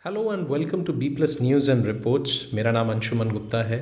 Hello and welcome to B plus news and reports. मेरा नाम अंशुमन गुप्ता है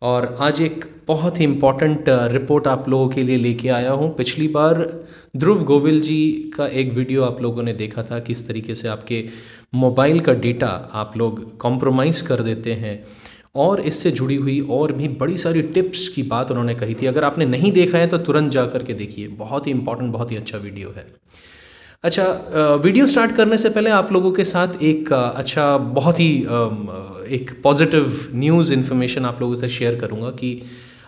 और आज एक बहुत ही इम्पॉर्टेंट रिपोर्ट आप लोगों के लिए लेके आया हूँ। पिछली बार ध्रुव गोविल जी का एक वीडियो आप लोगों ने देखा था, किस तरीके से आपके मोबाइल का डेटा आप लोग कॉम्प्रोमाइज़ कर देते हैं और इससे जुड़ी हुई और भी बड़ी सारी टिप्स की बात उन्होंने कही थी। अगर आपने नहीं देखा है तो तुरंत जा कर के देखिए, बहुत ही इम्पॉर्टेंट, बहुत ही अच्छा वीडियो है। अच्छा, वीडियो स्टार्ट करने से पहले आप लोगों के साथ एक अच्छा, बहुत ही एक पॉजिटिव न्यूज़ इन्फॉर्मेशन आप लोगों से शेयर करूंगा कि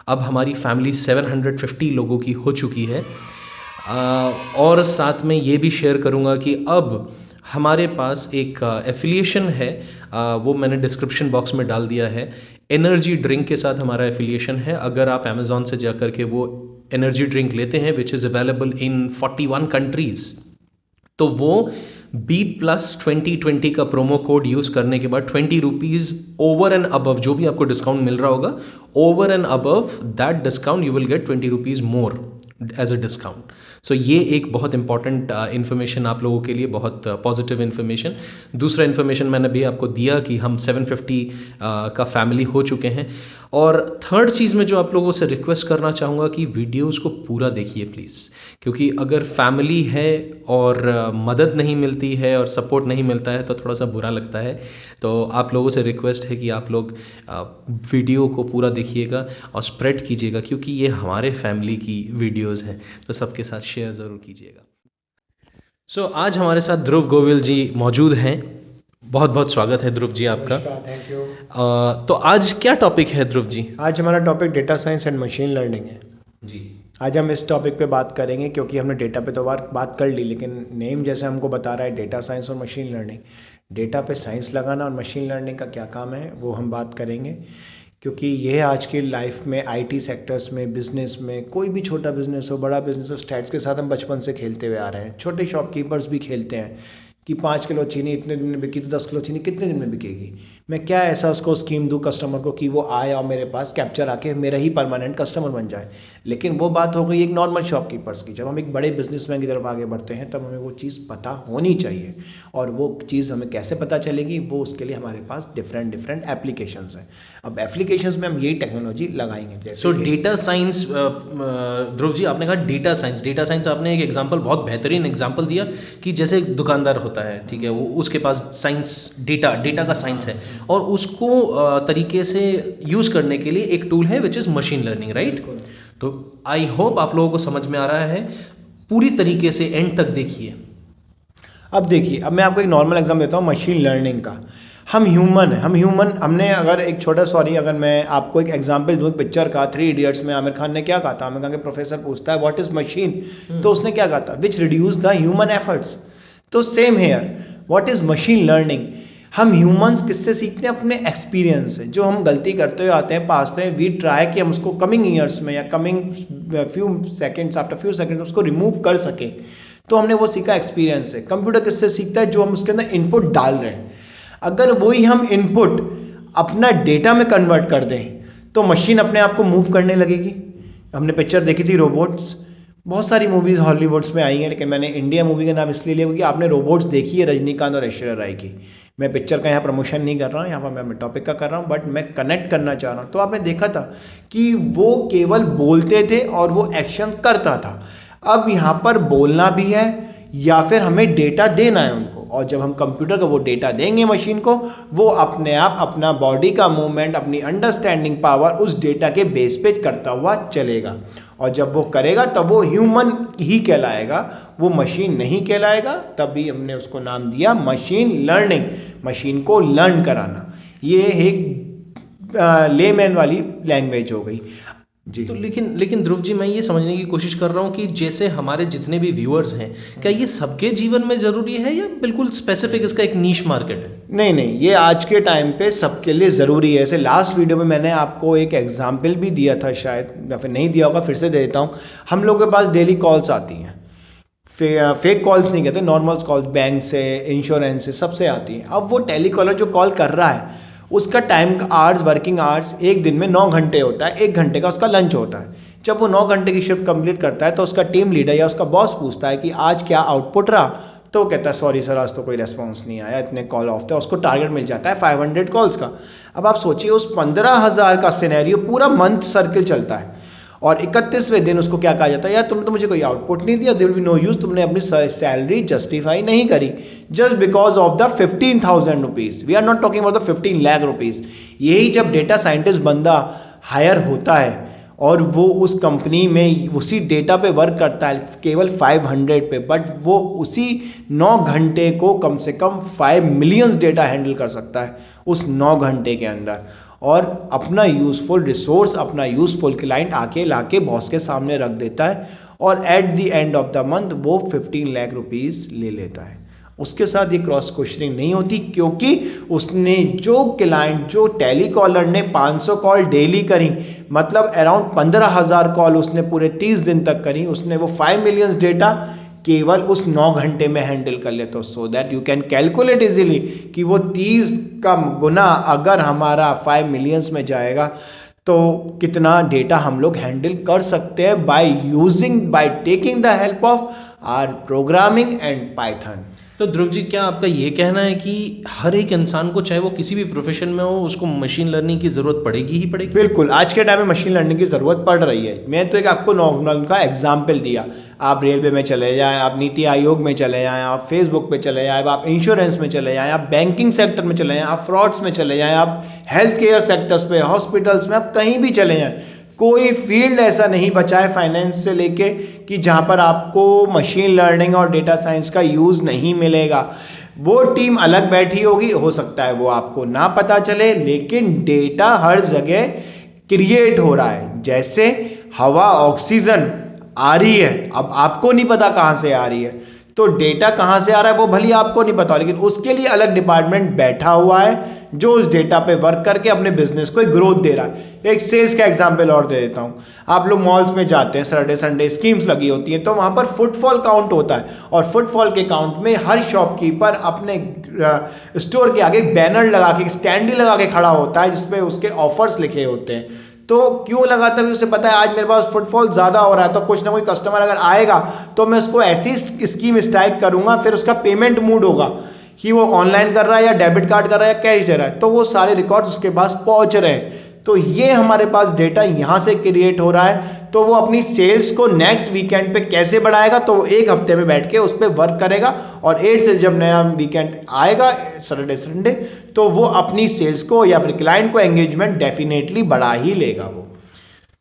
अब हमारी फैमिली 750 लोगों की हो चुकी है। और साथ में ये भी शेयर करूंगा कि अब हमारे पास एक एफिलिएशन है, वो मैंने डिस्क्रिप्शन बॉक्स में डाल दिया है। एनर्जी ड्रिंक के साथ हमारा एफिलिएशन है। अगर आप अमेज़ॉन से जा कर के वो एनर्जी ड्रिंक लेते हैं which is available in 41 countries, तो वो बी प्लस 2020 का प्रोमो कोड यूज़ करने के बाद 20 रुपीज़ ओवर एंड अबव जो भी आपको डिस्काउंट मिल रहा होगा, over and above that discount you will get 20 rupees more as a discount. So ये एक बहुत इंपॉर्टेंट इन्फॉर्मेशन आप लोगों के लिए, बहुत पॉजिटिव इन्फॉर्मेशन। दूसरा इन्फॉर्मेशन मैंने भी आपको दिया कि हम 750 का फैमिली हो चुके हैं। और थर्ड चीज़ में जो आप लोगों से रिक्वेस्ट करना चाहूँगा कि वीडियोस को पूरा देखिए प्लीज़, क्योंकि अगर फैमिली है और मदद नहीं मिलती है और सपोर्ट नहीं मिलता है तो थोड़ा सा बुरा लगता है। तो आप लोगों से रिक्वेस्ट है कि आप लोग वीडियो को पूरा देखिएगा और स्प्रेड कीजिएगा, क्योंकि ये हमारे फैमिली की वीडियोस हैं, तो सबके साथ शेयर ज़रूर कीजिएगा। आज हमारे साथ ध्रुव गोविल जी मौजूद हैं। बहुत बहुत स्वागत है ध्रुव जी आपका। नमस्कार, थैंक यू। तो आज क्या टॉपिक है ध्रुव जी? आज हमारा topic data science and machine learning है। जी आज हम इस टॉपिक पे बात करेंगे क्योंकि हमने डेटा पे तो बात कर ली, लेकिन नेम जैसे हमको बता रहा है डेटा साइंस और मशीन लर्निंग। डेटा पे साइंस लगाना और मशीन लर्निंग का क्या काम है वो हम बात करेंगे, क्योंकि यह आज की लाइफ में आईटी सेक्टर्स में, बिजनेस में, कोई भी छोटा बिजनेस हो, बड़ा बिजनेस हो, स्टैट्स के साथ हम बचपन से खेलते हुए आ रहे हैं। छोटे शॉपकीपर्स भी खेलते हैं कि 5 किलो चीनी इतने दिन में बिकी तो 10 किलो चीनी कितने दिन में बिकेगी। मैं क्या ऐसा उसको स्कीम दूँ कस्टमर को कि वो आए और मेरे पास कैप्चर आके मेरा ही परमानेंट कस्टमर बन जाए। लेकिन वो बात हो गई एक नॉर्मल शॉपकीपर्स की। जब हम एक बड़े बिजनेसमैन की तरफ आगे बढ़ते हैं तब हमें वो चीज़ पता होनी चाहिए, और वो चीज़ हमें कैसे पता चलेगी, वो उसके लिए हमारे पास डिफरेंट डिफरेंट एप्लीकेशंस हैं। अब एप्लीकेशंस में हम यही टेक्नोलॉजी लगाएंगे। जैसे डेटा साइंस, ध्रुव जी आपने कहा डेटा साइंस आपने एक एग्जांपल, बहुत बेहतरीन एग्जांपल दिया कि जैसे एक दुकानदार होता है, ठीक है, वो उसके पास साइंस, डेटा का साइंस है और उसको तरीके से यूज़ करने के लिए एक टूल है which is machine learning, right? तो आई होप आप लोगों को समझ में आ रहा है। पूरी तरीके से एंड तक देखिए। अब देखिए, अब मैं आपको एक नॉर्मल एग्जाम देता हूँ मशीन लर्निंग का। हम ह्यूमन है, हम ह्यूमन, हमने अगर एक छोटा, सॉरी, अगर मैं आपको एक एग्जांपल दूँ एक पिक्चर का, 3 इडियट्स में आमिर खान ने क्या कहा था? आमिर खान के प्रोफेसर पूछता है व्हाट इज़ मशीन, तो उसने क्या कहा था? Which reduce the human efforts. तो same here, what is machine learning. हम ह्यूमंस किससे सीखते हैं? अपने एक्सपीरियंस से। जो हम गलती करते हुए आते हैं पास से, वी ट्राई कि हम उसको कमिंग ईयर्स में या coming few seconds, after few seconds उसको रिमूव कर सकें। तो हमने वो सीखा एक्सपीरियंस से। कंप्यूटर किससे सीखता है? जो हम उसके अंदर इनपुट डाल रहे हैं। अगर वही हम इनपुट अपना डेटा में कन्वर्ट कर दें तो मशीन अपने आप को मूव करने लगेगी। हमने पिक्चर देखी थी रोबोट्स, बहुत सारी मूवीज़ हॉलीवुड्स में आई हैं, लेकिन मैंने इंडिया मूवी का नाम इसलिए लिया क्योंकि आपने रोबोट्स देखी है रजनीकांत और ऐश्वर्या राय की। मैं पिक्चर का यहाँ प्रमोशन नहीं कर रहा हूँ, यहाँ पर मैं टॉपिक का कर रहा हूँ, बट मैं कनेक्ट करना चाह रहा हूँ। तो आपने देखा था कि वो केवल बोलते थे और वो एक्शन करता था। अब यहाँ पर बोलना भी है या फिर हमें डेटा देना है उनको, और जब हम कंप्यूटर को वो डेटा देंगे मशीन को, वो अपने आप अपना बॉडी का मूवमेंट, अपनी अंडरस्टैंडिंग पावर उस डेटा के बेस पे करता हुआ चलेगा। और जब वो करेगा तब वो ह्यूमन ही कहलाएगा, वो मशीन नहीं कहलाएगा। तभी हमने उसको नाम दिया मशीन लर्निंग, मशीन को लर्न कराना। ये एक लेमैन वाली लैंग्वेज हो गई जी। तो लेकिन ध्रुव जी, मैं ये समझने की कोशिश कर रहा हूँ कि जैसे हमारे जितने भी व्यूअर्स हैं, क्या ये सबके जीवन में ज़रूरी है या बिल्कुल स्पेसिफिक इसका एक नीश मार्केट है? नहीं नहीं, ये आज के टाइम पे सबके लिए ज़रूरी है। ऐसे लास्ट वीडियो में मैंने आपको एक एग्जाम्पल भी दिया था, शायद, या फिर नहीं दिया होगा, फिर से दे देता हूँ। हम लोगों के पास डेली कॉल्स आती हैं, फेक कॉल्स नहीं कहते, नॉर्मल कॉल्स, बैंक से, इंश्योरेंस से, सबसे आती हैं। अब वो टेलीकॉलर जो कॉल कर रहा है उसका टाइम का आवर्स, वर्किंग आवर्स एक दिन में 9 घंटे होता है, 1 घंटे का उसका लंच होता है। जब वो 9 घंटे की शिफ्ट कंप्लीट करता है तो उसका टीम लीडर या उसका बॉस पूछता है कि आज क्या आउटपुट रहा, तो वो कहता है सॉरी सर आज तो कोई रेस्पॉन्स नहीं आया, इतने कॉल ऑफ थे, उसको टारगेट मिल जाता है 500 कॉल्स का। अब आप सोचिए उस 15,000 का सिनेरियो पूरा मंथ सर्किल चलता है और 31वें दिन उसको क्या कहा जाता है, यार तुमने तो मुझे कोई आउटपुट नहीं दिया, there will be no use, तुमने अपनी सैलरी जस्टिफाई नहीं करी just because of the 15,000 rupees. We are not talking about the 15 lakh rupees. यही जब डेटा साइंटिस्ट बंदा हायर होता है और वो उस कंपनी में उसी डेटा पे वर्क करता है केवल 500 पे, बट वो उसी 9 घंटे को कम से कम 5 मिलियंस डेटा हैंडल कर सकता है उस 9 घंटे के अंदर, और अपना यूज़फुल रिसोर्स, अपना यूज़फुल क्लाइंट आके लाके बॉस के सामने रख देता है और at the end of the month वो 15 लाख रुपीज़ ले लेता है। उसके साथ ये क्रॉस क्वेश्चनिंग नहीं होती क्योंकि उसने जो क्लाइंट, जो टेलीकॉलर ने 500 कॉल डेली करी, मतलब अराउंड 15,000 कॉल उसने पूरे 30 दिन तक करी, उसने वो 5 मिलियंस डेटा केवल उस 9 घंटे में हैंडल कर लेते हो। So that you can calculate easily कि वो 30 का गुना अगर हमारा 5 मिलियंस में जाएगा तो कितना डेटा हम लोग हैंडल कर सकते हैं by taking the help of our programming and Python. तो ध्रुव जी, क्या आपका ये कहना है कि हर एक इंसान को, चाहे वो किसी भी प्रोफेशन में हो, उसको मशीन लर्निंग की ज़रूरत पड़ेगी ही पड़ेगी? बिल्कुल, आज के टाइम में मशीन लर्निंग की ज़रूरत पड़ रही है। मैं तो एक आपको नॉर्मल का एग्जाम्पल दिया, आप रेलवे में चले जाएं, आप नीति आयोग में चले जाएं, आप फेसबुक पे चले जाएं, आप इंश्योरेंस में चले जाएं, आप बैंकिंग सेक्टर में चले जाएं, आप फ्रॉड्स में चले जाएं, आप हेल्थ केयर सेक्टर्स पे, हॉस्पिटल्स में, आप कहीं भी चले जाएं, कोई फील्ड ऐसा नहीं बचा है फाइनेंस से लेके कि जहाँ पर आपको मशीन लर्निंग और डेटा साइंस का यूज़ नहीं मिलेगा। वो टीम अलग बैठी होगी, हो सकता है वो आपको ना पता चले, लेकिन डेटा हर जगह क्रिएट हो रहा है। जैसे हवा, ऑक्सीजन आ रही है, अब आपको नहीं पता कहाँ से आ रही है, तो डेटा कहाँ से आ रहा है वो भले आपको नहीं पता, लेकिन उसके लिए अलग डिपार्टमेंट बैठा हुआ है जो उस डेटा पे वर्क करके अपने बिजनेस को एक ग्रोथ दे रहा है। एक सेल्स का एग्जांपल और दे देता हूँ। आप लोग मॉल्स में जाते हैं, सैटरडे संडे स्कीम्स लगी होती हैं, तो वहाँ पर फुटफॉल काउंट होता है और फुटफॉल के काउंट में हर शॉपकीपर अपने स्टोर के आगे एक बैनर लगा के, स्टैंड लगा के खड़ा होता है जिसपे उसके ऑफर्स लिखे होते हैं। तो क्यों लगाता है? उसे पता है आज मेरे पास फुटफॉल ज़्यादा हो रहा है, तो कुछ ना कोई कस्टमर अगर आएगा तो मैं उसको ऐसी स्कीम स्ट्राइक करूंगा, फिर उसका पेमेंट मूड होगा कि वो ऑनलाइन कर रहा है या डेबिट कार्ड कर रहा है या कैश दे रहा है, तो वो सारे रिकॉर्ड्स उसके पास पहुंच रहे हैं। तो ये हमारे पास डेटा यहाँ से क्रिएट हो रहा है, तो वो अपनी सेल्स को नेक्स्ट वीकेंड पे कैसे बढ़ाएगा, तो वो एक हफ्ते में बैठ के उस पर वर्क करेगा और 8 से जब नया वीकेंड आएगा, सैटरडे संडे, तो वो अपनी सेल्स को या फिर क्लाइंट को एंगेजमेंट डेफिनेटली बढ़ा ही लेगा वो।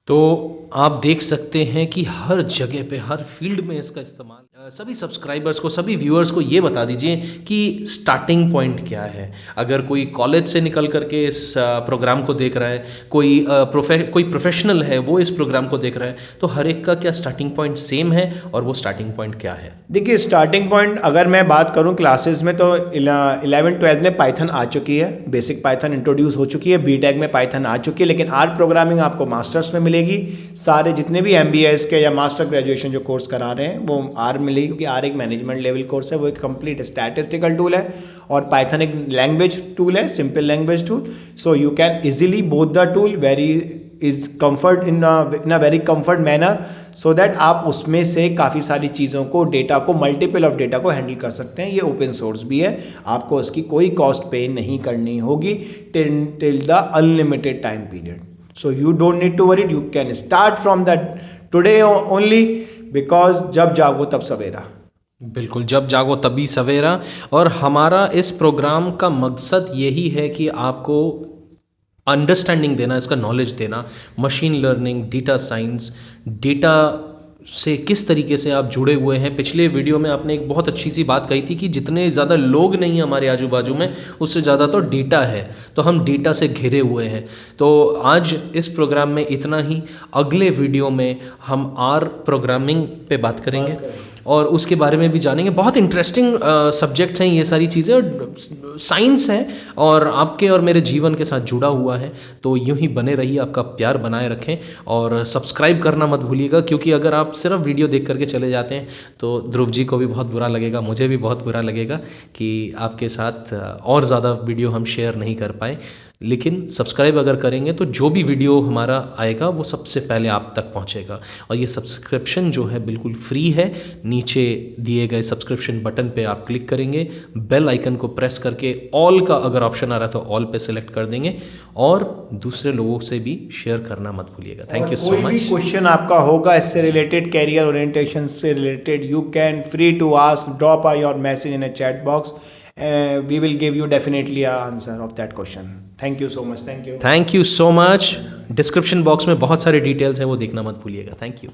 तो आप देख सकते हैं कि हर जगह पे, हर फील्ड में इसका इस्तेमाल। सभी सब्सक्राइबर्स को, सभी व्यूअर्स को ये बता दीजिए कि स्टार्टिंग पॉइंट क्या है। अगर कोई कॉलेज से निकल करके इस प्रोग्राम को देख रहा है, कोई प्रोफेशनल है वो इस प्रोग्राम को देख रहा है, तो हर एक का क्या स्टार्टिंग पॉइंट सेम है और वो स्टार्टिंग पॉइंट क्या है? देखिए, स्टार्टिंग पॉइंट अगर मैं बात करूं क्लासेस में, तो 11-12 में पाइथन आ चुकी है, बेसिक पाइथन इंट्रोड्यूस हो चुकी है, बीटेक में पाइथन आ चुकी है, लेकिन आर प्रोग्रामिंग आपको मास्टर्स में मिलेगी। सारे जितने भी MBAs के या मास्टर ग्रेजुएशन जो कोर्स करा रहे हैं वो आर मिलेगी, क्योंकि आर एक मैनेजमेंट लेवल कोर्स है, वो एक कंप्लीट स्टैटिस्टिकल टूल है और पाइथन एक लैंग्वेज टूल है, simple language tool. So you can easily both the tool is comfort in a very comfort manner, so that आप उसमें से काफ़ी सारी चीज़ों को, डेटा को, मल्टीपल ऑफ डेटा को हैंडल कर सकते हैं। ये ओपन सोर्स भी है, आपको इसकी कोई कॉस्ट पे नहीं करनी होगी till the unlimited time period. So you don't need to worry, you can start from that today only, because जब जागो तब सवेरा। बिल्कुल, जब जागो तभी सवेरा। और हमारा इस प्रोग्राम का मकसद यही है कि आपको अंडरस्टैंडिंग देना, इसका नॉलेज देना, machine learning, data science, data से किस तरीके से आप जुड़े हुए हैं। पिछले वीडियो में आपने एक बहुत अच्छी सी बात कही थी कि जितने ज़्यादा लोग नहीं हैं हमारे आजू बाजू में, उससे ज़्यादा तो डेटा है, तो हम डेटा से घिरे हुए हैं। तो आज इस प्रोग्राम में इतना ही। अगले वीडियो में हम आर प्रोग्रामिंग पे बात करेंगे और उसके बारे में भी जानेंगे। बहुत इंटरेस्टिंग सब्जेक्ट्स हैं ये सारी चीज़ें, और साइंस है और आपके और मेरे जीवन के साथ जुड़ा हुआ है। तो यूं ही बने रहिए, आपका प्यार बनाए रखें और सब्सक्राइब करना मत भूलिएगा, क्योंकि अगर आप सिर्फ वीडियो देख करके चले जाते हैं तो ध्रुव जी को भी बहुत बुरा लगेगा, मुझे भी बहुत बुरा लगेगा कि आपके साथ और ज़्यादा वीडियो हम शेयर नहीं कर पाए। लेकिन सब्सक्राइब अगर करेंगे तो जो भी वीडियो हमारा आएगा वो सबसे पहले आप तक पहुंचेगा। और ये सब्सक्रिप्शन जो है बिल्कुल फ्री है। नीचे दिए गए सब्सक्रिप्शन बटन पे आप क्लिक करेंगे, बेल आइकन को प्रेस करके ऑल का अगर ऑप्शन आ रहा है तो ऑल पे सेलेक्ट कर देंगे और दूसरे लोगों से भी शेयर करना मत भूलिएगा। थैंक यू सो कोई भी मच। क्वेश्चन आपका होगा इससे रिलेटेड, कैरियर ओरिएंटेशन से related, you can free to ask, drop your message in a chat box, we will give you definitely answer of that question. Thank you so much. Thank you. Thank you so much. Description box में बहुत सारे details हैं, वो देखना मत भूलिएगा। Thank you.